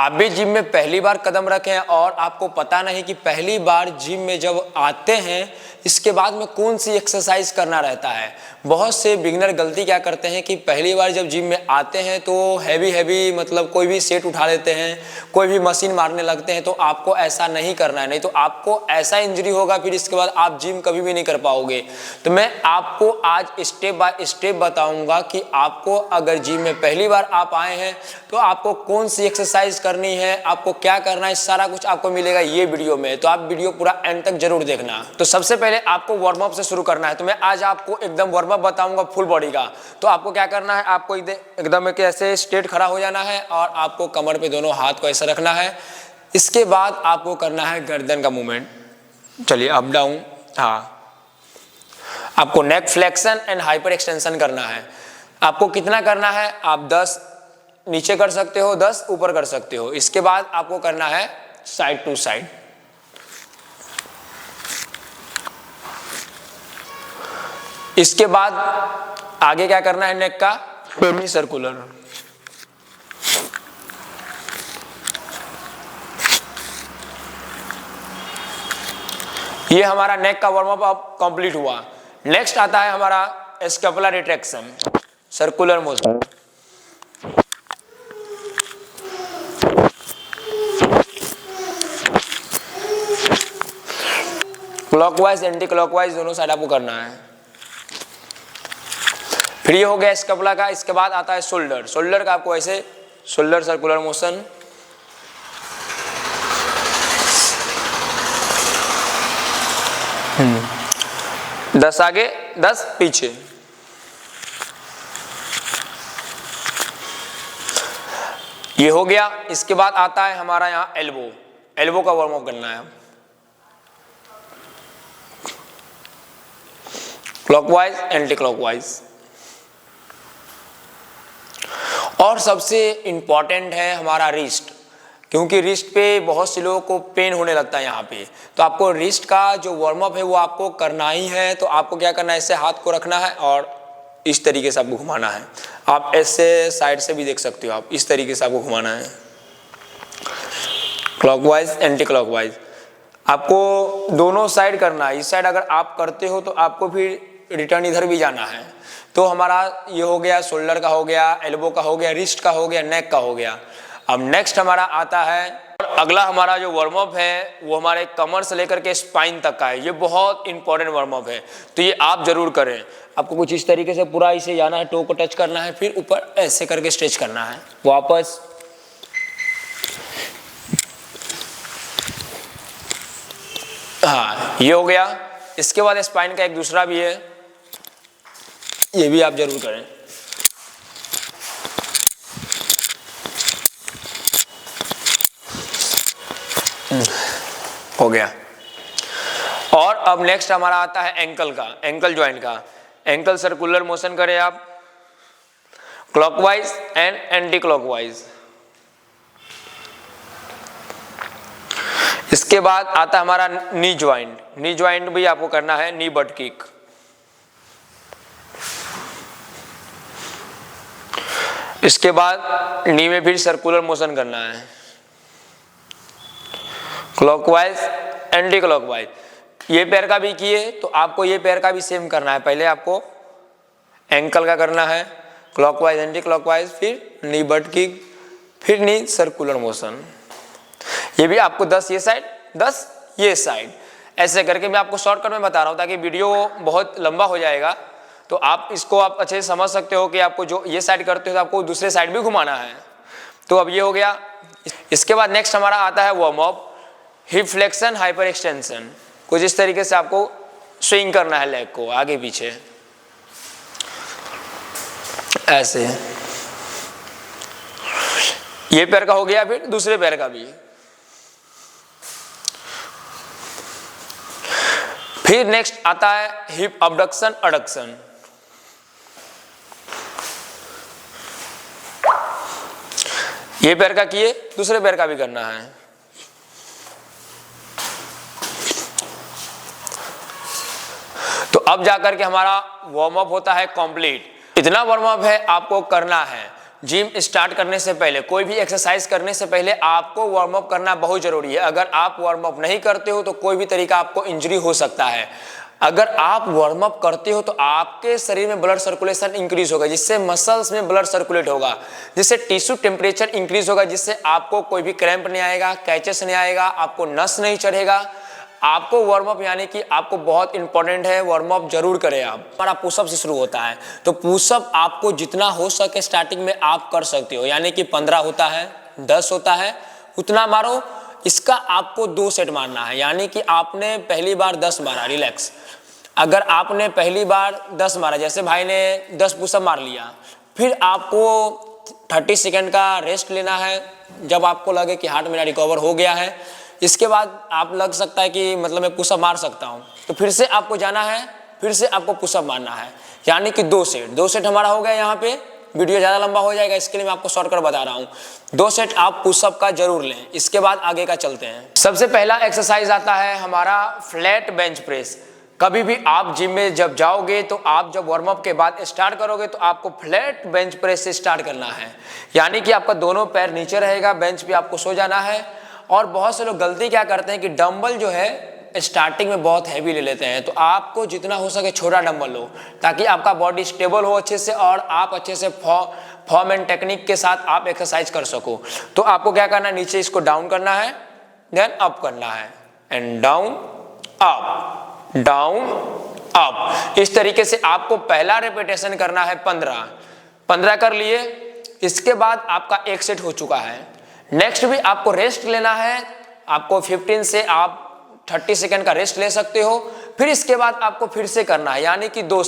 आप भी जिम में पहली बार कदम रखे हैं और आपको पता नहीं कि पहली बार जिम में जब आते हैं इसके बाद में कौन सी एक्सरसाइज करना रहता है। बहुत से बिगिनर गलती क्या करते हैं कि पहली बार जब जिम में आते हैं तो हैवी मतलब कोई भी सेट उठा लेते हैं, कोई भी मशीन मारने लगते हैं। तो आपको ऐसा नहीं करना है, नहीं तो आपको ऐसा इंजरी होगा फिर इसके बाद आप जिम कभी भी नहीं कर पाओगे। तो मैं आपको आज स्टेप बाय स्टेप बताऊंगा कि आपको अगर जिम में पहली बार आप आए हैं तो आपको कौन सी एक्सरसाइज करनी है, आपको क्या करना है, सारा कुछ आपको मिलेगा ये वीडियो में। तो आप वीडियो पूरा एंड तक जरूर देखना। तो सबसे पहले आपको वार्म अप से शुरू करना है। तो मैं आज आपको एकदम वार्म अप बताऊंगा फुल बॉडी का। तो आपको क्या करना है, आपको एकदम ऐसे स्ट्रेट खड़ा हो जाना है और आपको कमर पे दोनों हाथ को ऐसा रखना है। इसके बाद आपको करना है गर्दन का मूवमेंट। चलिए अप डाउन। हाँ, आपको नेक फ्लेक्शन एंड हाइपर एक्सटेंशन करना है। आपको कितना करना है, आप 10 नीचे कर सकते हो, 10 ऊपर कर सकते हो। इसके बाद आपको करना है साइड टू साइड। इसके बाद आगे क्या करना है, नेक का सेमी सर्कुलर। ये हमारा नेक का वार्म अप अब कंप्लीट हुआ। नेक्स्ट आता है हमारा scapular retraction, circular motion. Clockwise anti clockwise दोनों साइड आपको करना है। फिर ये हो गया स्कैपुला का। इसके बाद आता है शोल्डर। शोल्डर का आपको ऐसे शोल्डर सर्कुलर मोशन। दस आगे 10 पीछे। ये हो गया। इसके बाद आता है हमारा यहाँ एल्बो। एल्बो का वार्म अप करना है, क्लॉकवाइज एंटी क्लॉकवाइज। और सबसे इंपॉर्टेंट है हमारा रिस्ट, क्योंकि रिस्ट पे बहुत से लोगों को पेन होने लगता है यहाँ पे। तो आपको रिस्ट का जो वार्म अप है वो आपको करना ही है। तो आपको क्या करना है, ऐसे हाथ को रखना है और इस तरीके से आपको घुमाना है। आप ऐसे साइड से भी देख सकते हो, आप इस तरीके से आपको घुमाना है, क्लॉकवाइज एंटी क्लॉकवाइज। आपको दोनों साइड करना है। इस साइड अगर आप करते हो तो आपको फिर रिटर्न इधर भी जाना है। तो हमारा ये हो गया, शोल्डर का हो गया, एल्बो का हो गया, रिस्ट का हो गया, नेक का हो गया। अब नेक्स्ट हमारा आता है, और अगला हमारा जो वार्म अप है वो हमारे कमर से लेकर के स्पाइन तक का है। ये बहुत इंपॉर्टेंट वार्म अप है, तो ये आप जरूर करें। आपको कुछ इस तरीके से पूरा इसे जाना है, टो को टच करना है, फिर ऊपर ऐसे करके स्ट्रेच करना है, वापस। हाँ, ये हो गया। इसके बाद स्पाइन का एक दूसरा भी है, ये भी आप जरूर करें। हो गया। और अब नेक्स्ट हमारा आता है एंकल का, एंकल ज्वाइंट का। एंकल सर्कुलर मोशन करें आप, क्लॉकवाइज एंड एंटी क्लॉकवाइज। इसके बाद आता है हमारा नी ज्वाइंट। नी ज्वाइंट भी आपको करना है, नी बट किक। इसके बाद नी में फिर सर्कुलर मोशन करना है, क्लॉकवाइज एंटी क्लॉकवाइज। ये पैर का भी किए तो आपको ये पैर का भी सेम करना है। पहले आपको एंकल का करना है, क्लॉकवाइज एंटी क्लॉकवाइज, फिर नी बट किक, फिर नी सर्कुलर मोशन। ये भी आपको 10 ये साइड 10 ये साइड, ऐसे करके मैं आपको शॉर्टकट में बता रहा हूँ ताकि वीडियो बहुत लंबा हो जाएगा। तो आप इसको आप अच्छे से समझ सकते हो कि आपको जो ये साइड करते हो तो आपको दूसरे साइड भी घुमाना है। तो अब ये हो गया। इसके बाद नेक्स्ट हमारा आता है warm up, hip flexion hyper extension. कुछ इस तरीके से आपको स्विंग करना है लेग को आगे पीछे, ऐसे। ये पैर का हो गया, फिर दूसरे पैर का भी। फिर नेक्स्ट आता है हिप अबडक्शन एडक्शन। ये पैर का किए, दूसरे पैर का भी करना है। तो अब जाकर के हमारा वार्म अप होता है कंप्लीट। इतना वार्म अप है आपको करना है। जिम स्टार्ट करने से पहले, कोई भी एक्सरसाइज करने से पहले आपको वार्म अप करना बहुत जरूरी है। अगर आप वार्म अप नहीं करते हो तो कोई भी तरीका आपको इंजरी हो सकता है। अगर आप वार्म अप करते हो तो आपके शरीर में ब्लड सर्कुलेशन इंक्रीज होगा, जिससे मसल्स में ब्लड सर्कुलेट होगा, जिससे टिश्यू टेम्परेचर इंक्रीज होगा, जिससे आपको कोई भी क्रैम्प नहीं आएगा, कैचेस नहीं आएगा, आपको नस नहीं चढ़ेगा। आपको वार्म अप यानी कि आपको बहुत इंपॉर्टेंट है, वार्म अप जरूर करें आप। हमारा पुशअप से शुरू होता है, तो पुशअप आपको जितना हो सके स्टार्टिंग में आप कर सकते हो, यानी कि 15 होता है, 10 होता है, उतना मारो। इसका आपको 2 सेट मारना है, यानी कि आपने पहली बार 10 मारा, रिलैक्स। अगर आपने पहली बार 10 मारा, जैसे भाई ने 10 पुशअप मार लिया, फिर आपको 30 सेकेंड का रेस्ट लेना है, जब आपको लगे कि हार्ट मेरा रिकवर हो गया है। इसके बाद आप लग सकता है कि मतलब मैं पुशअप मार सकता हूँ, तो फिर से आपको जाना है, फिर से आपको पुशअप मारना है, यानी कि 2 सेट हमारा हो गया। यहाँ पे वीडियो ज़्यादा लंबा हो जाएगा, इसके लिए मैं आपको शॉर्टकट बता रहा हूँ। 2 सेट आप पुशअप का जरूर लें। इसके बाद आगे का चलते हैं। सबसे पहला एक्सरसाइज आता है हमारा फ्लैट बेंच प्रेस। कभी भी आप जिम में जब जाओगे तो आप जब वार्म अप के बाद स्टार्ट करोगे तो आपको फ्लैट बेंच प्रेस से स्टार्ट करना है, यानी कि आपका दोनों पैर नीचे रहेगा, बेंच पे आपको सो जाना है। और बहुत से लोग गलती क्या करते हैं कि डंबल जो है स्टार्टिंग में बहुत हैवी ले लेते हैं, तो आपको जितना हो सके छोटा डंबल लो, ताकि आपका बॉडी स्टेबल हो अच्छे से और आप अच्छे से फॉर्म एंड टेक्निक के साथ आप एक्सरसाइज कर सको। तो आपको क्या करना है, नीचे इसको डाउन करना है, देन अप करना है, and down up, down up. इस तरीके से आपको पहला रेपिटेशन करना है 15 कर लिए। इसके बाद आपका 1 सेट हो चुका है। नेक्स्ट भी आपको रेस्ट लेना है, आपको 15 से आप 30 सेकेंड का रेस्ट ले सकते हो। फिर इसके बाद आपको फिर से करना है, यानी कि 2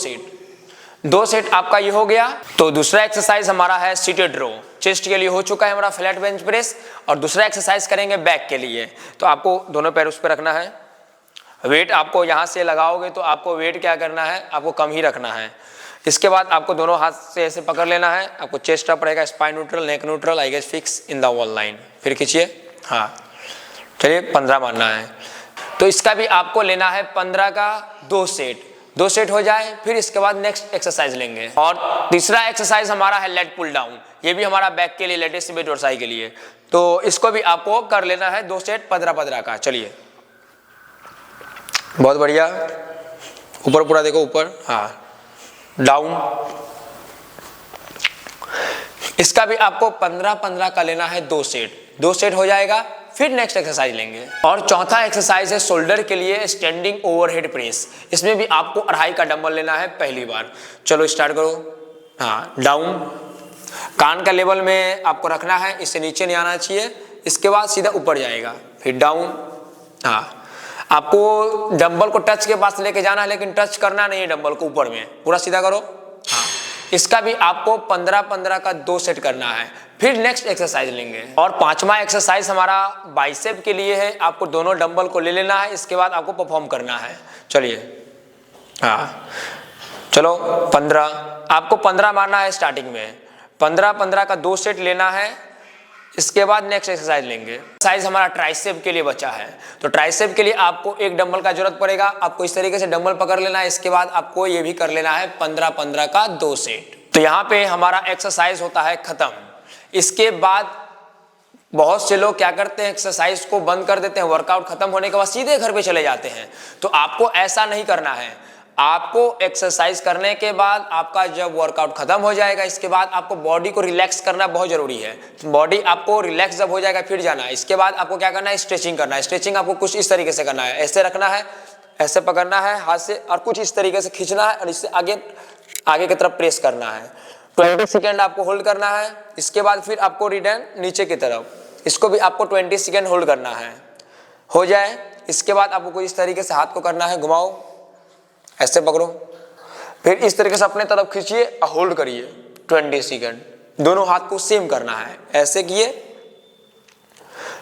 सेट आपका ये हो गया। तो दूसरा एक्सरसाइज हमारा है सीटेड रो। चेस्ट के लिए हो चुका है हमारा फ्लैट बेंच प्रेस, और दूसरा एक्सरसाइज करेंगे बैक के लिए। तो आपको दोनों पैर उस पर रखना है, वेट आपको यहाँ से लगाओगे तो आपको वेट क्या करना है, आपको कम ही रखना है। इसके बाद आपको दोनों हाथ से ऐसे पकड़ लेना है, आपको चेस्ट अप रहेगा, spine neutral, neck neutral, I guess fix in the wall line. फिर खींचिए, हाँ चलिए 15 मारना है। तो इसका भी आपको लेना है 15 का 2 सेट हो जाए, फिर इसके बाद नेक्स्ट एक्सरसाइज लेंगे। और तीसरा एक्सरसाइज हमारा है लेट पुल डाउन। ये भी हमारा बैक के लिए, लेटेस्ट सिबेट डोर्साई के लिए। तो इसको भी आपको कर लेना है 2 सेट 15 का। चलिए, बहुत बढ़िया, ऊपर पूरा देखो, ऊपर, हाँ, डाउन। इसका भी आपको 15 का लेना है 2 सेट हो जाएगा, फिर नेक्स्ट एक्सरसाइज लेंगे। और चौथा एक्सरसाइज है शोल्डर के लिए स्टैंडिंग ओवरहेड प्रेस। इसमें भी आपको 2.5 का डंबल लेना है पहली बार। चलो स्टार्ट करो, हाँ, डाउन, कान का लेवल में आपको रखना है, इससे नीचे नहीं आना चाहिए। इसके बाद सीधा ऊपर जाएगा, फिर डाउन, हाँ। आपको डंबल को टच के पास लेके जाना है, लेकिन टच करना नहीं है डंबल को, ऊपर में पूरा सीधा करो, हाँ। इसका भी आपको 15 का 2 सेट करना है, फिर नेक्स्ट एक्सरसाइज लेंगे। और 5वां एक्सरसाइज हमारा बाइसेप के लिए है। आपको दोनों डंबल को ले लेना है, इसके बाद आपको परफॉर्म करना है। चलिए, हाँ, चलो 15, आपको 15 मारना है स्टार्टिंग में। 15 का 2 सेट लेना है, इसके बाद नेक्स्ट एक्सरसाइज लेंगे। एक्सरसाइज हमारा ट्राइसेप के लिए बचा है। तो ट्राइसेप के लिए आपको एक डंबल का जरूरत पड़ेगा। आपको इस तरीके से डंबल पकड़ लेना है, इसके बाद आपको ये भी कर लेना है 15 का 2 सेट। तो यहाँ पे हमारा एक्सरसाइज होता है खत्म। इसके बाद बहुत से लोग क्या करते हैं, एक्सरसाइज को बंद कर देते हैं, वर्कआउट खत्म होने के बाद सीधे घर पे चले जाते हैं। तो आपको ऐसा नहीं करना है। आपको एक्सरसाइज करने के बाद आपका जब वर्कआउट खत्म हो जाएगा, इसके बाद आपको बॉडी को रिलैक्स करना बहुत जरूरी है। बॉडी आपको रिलैक्स जब हो जाएगा फिर जाना है। इसके बाद आपको क्या करना है, स्ट्रेचिंग करना है। स्ट्रेचिंग आपको कुछ इस तरीके से करना है, ऐसे रखना है, ऐसे पकड़ना है हाथ से, और कुछ इस तरीके से खींचना है, और इससे आगे की तरफ प्रेस करना है। 20 सेकेंड आपको होल्ड करना है। इसके बाद फिर आपको रिटर्न नीचे की तरफ, इसको भी आपको 20 सेकेंड होल्ड करना है। हो जाए, इसके बाद आपको कुछ इस तरीके से हाथ को करना है, घुमाओ, ऐसे पकड़ो, फिर इस तरीके से अपने तरफ खींचिए और होल्ड करिए 20 सेकेंड। दोनों हाथ को सेम करना है, ऐसे किए,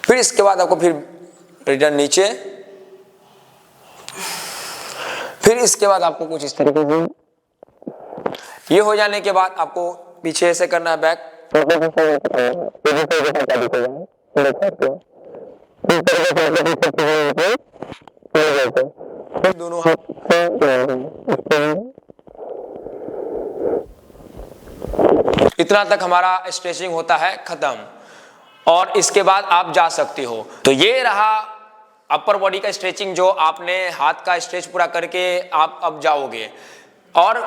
फिर इसके बाद आपको फिर रिटर्न नीचे, फिर इसके बाद आपको कुछ इस तरीके से, ये हो जाने के बाद आपको पीछे ऐसे करना है, बैक, दोनों हाथ इतना तक हमारा स्ट्रेचिंग होता है खत्म, और इसके बाद आप जा सकती हो। तो ये रहा अपर बॉडी का स्ट्रेचिंग, जो आपने हाथ का स्ट्रेच पूरा करके आप अब जाओगे। और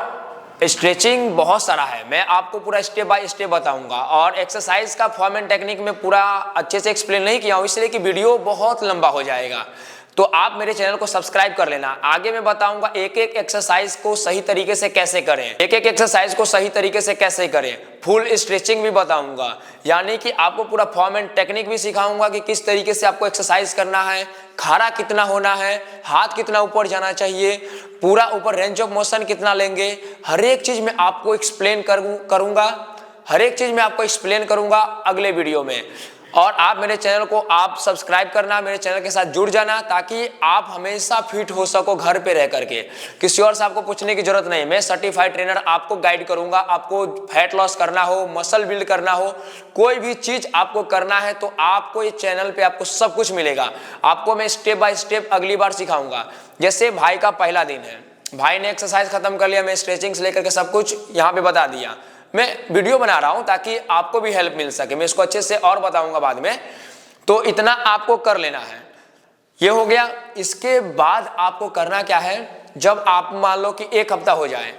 स्ट्रेचिंग बहुत सारा है, मैं आपको पूरा स्टेप बाय स्टेप बताऊंगा, और एक्सरसाइज का फॉर्म एंड टेक्निक में पूरा अच्छे से एक्सप्लेन नहीं किया हूं, इसलिए कि वीडियो बहुत लंबा हो जाएगा। तो आप मेरे चैनल को सब्सक्राइब कर लेना। आगे मैं बताऊंगा एक एक एक्सरसाइज को सही तरीके से कैसे करें, एक एक एक्सरसाइज को सही तरीके से कैसे करें, फुल स्ट्रेचिंग भी बताऊंगा, यानी कि आपको पूरा फॉर्म एंड टेक्निक भी सिखाऊंगा कि किस तरीके से आपको एक्सरसाइज करना है, खड़ा कितना होना है, हाथ कितना ऊपर जाना चाहिए, पूरा ऊपर रेंज ऑफ मोशन कितना लेंगे, हर एक चीज मैं आपको एक्सप्लेन करूंगा, हर एक चीज मैं आपको एक्सप्लेन करूंगा अगले वीडियो में। और आप मेरे चैनल को आप सब्सक्राइब करना, मेरे चैनल के साथ जुड़ जाना, ताकि आप हमेशा फिट हो सको घर पे रह करके। किसी और से आपको पूछने की जरूरत नहीं, मैं सर्टिफाइड ट्रेनर आपको गाइड करूंगा। आपको फैट लॉस करना हो, मसल बिल्ड करना हो, कोई भी चीज आपको करना है तो आपको ये चैनल पे आपको सब कुछ मिलेगा। आपको मैं स्टेप बाय स्टेप अगली बार सिखाऊंगा। जैसे भाई का पहला दिन है, भाई ने एक्सरसाइज खत्म कर लिया, मैं स्ट्रेचिंग से लेकर के सब कुछ यहाँ पे बता दिया। मैं वीडियो बना रहा हूं ताकि आपको भी हेल्प मिल सके, मैं इसको अच्छे से और बताऊंगा बाद में। तो इतना आपको कर लेना है, ये हो गया। इसके बाद आपको करना क्या है, जब आप मान लो कि एक हफ्ता हो जाए,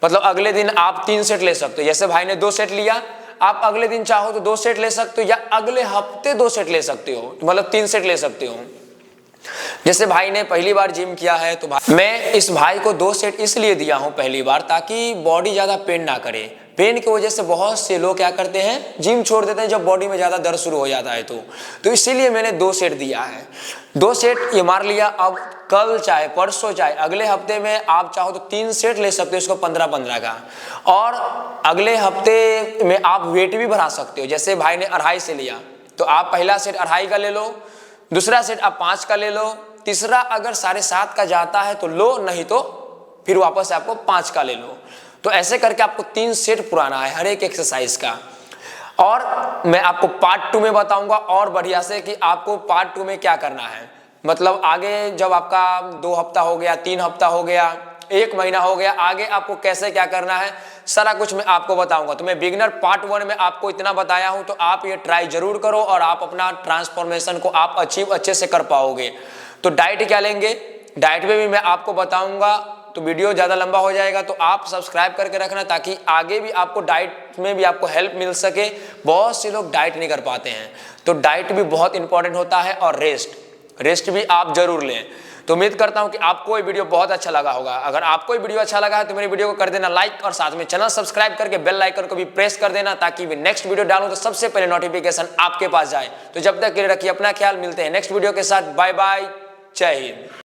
मतलब अगले दिन आप 3 सेट ले सकते हो। जैसे भाई ने 2 सेट लिया, आप अगले दिन चाहो तो 2 सेट ले सकते हो, या अगले हफ्ते 2 सेट ले सकते हो, मतलब 3 सेट ले सकते हो। जैसे भाई ने पहली बार जिम किया है तो मैं इस भाई को 2 सेट इसलिए दिया हूं पहली बार, ताकि बॉडी ज्यादा पेन ना करे। पेन की वजह से बहुत से लोग क्या करते हैं, जिम छोड़ देते हैं जब बॉडी में ज्यादा दर्द शुरू हो जाता है। तो इसीलिए मैंने 2 सेट दिया है। 2 सेट ये मार लिया। अब कल चाहे परसों चाहे अगले हफ्ते में आप चाहो तो 3 सेट ले सकते हो, इसको 15-15 का। और अगले हफ्ते में आप वेट भी बढ़ा सकते हो। जैसे भाई ने 2.5 से लिया तो आप पहला सेट 2.5 का ले लो, दूसरा सेट आप 5 का ले लो, तीसरा अगर 7.5 का जाता है तो लो, नहीं तो फिर वापस आपको 5 का ले लो। तो ऐसे करके आपको 3 सेट पुराना है हर एक एक्सरसाइज का। और मैं आपको पार्ट 2 में बताऊंगा और बढ़िया से कि आपको पार्ट 2 में क्या करना है। मतलब आगे जब आपका 2 हफ्ता हो गया, 3 हफ्ता हो गया, 1 महीना हो गया, आगे आपको कैसे क्या करना है सारा कुछ मैं आपको बताऊंगा। तो मैं बिगिनर पार्ट 1 में आपको इतना बताया हूं, तो आप ये ट्राई जरूर करो और आप अपना ट्रांसफॉर्मेशन को आप अचीव अच्छे से कर पाओगे। तो डाइट क्या लेंगे, डाइट में भी मैं आपको बताऊंगा। तो वीडियो ज़्यादा लंबा हो जाएगा, तो आप सब्सक्राइब करके रखना, ताकि आगे भी आपको डाइट में भी आपको हेल्प मिल सके। बहुत से लोग डाइट नहीं कर पाते हैं, तो डाइट भी बहुत इंपॉर्टेंट होता है। और रेस्ट भी आप जरूर लें। तो उम्मीद करता हूं कि आपको ये वीडियो बहुत अच्छा लगा होगा। अगर आपको ये वीडियो अच्छा लगा है तो मेरे वीडियो को कर देना लाइक, और साथ में चैनल सब्सक्राइब करके बेल आइकन को भी प्रेस कर देना, ताकि मैं नेक्स्ट वीडियो डालूं तो सबसे पहले नोटिफिकेशन आपके पास जाए। तो जब तक के लिए रखिए अपना ख्याल, मिलते हैं नेक्स्ट वीडियो के साथ। बाय बाय, जय हिंद।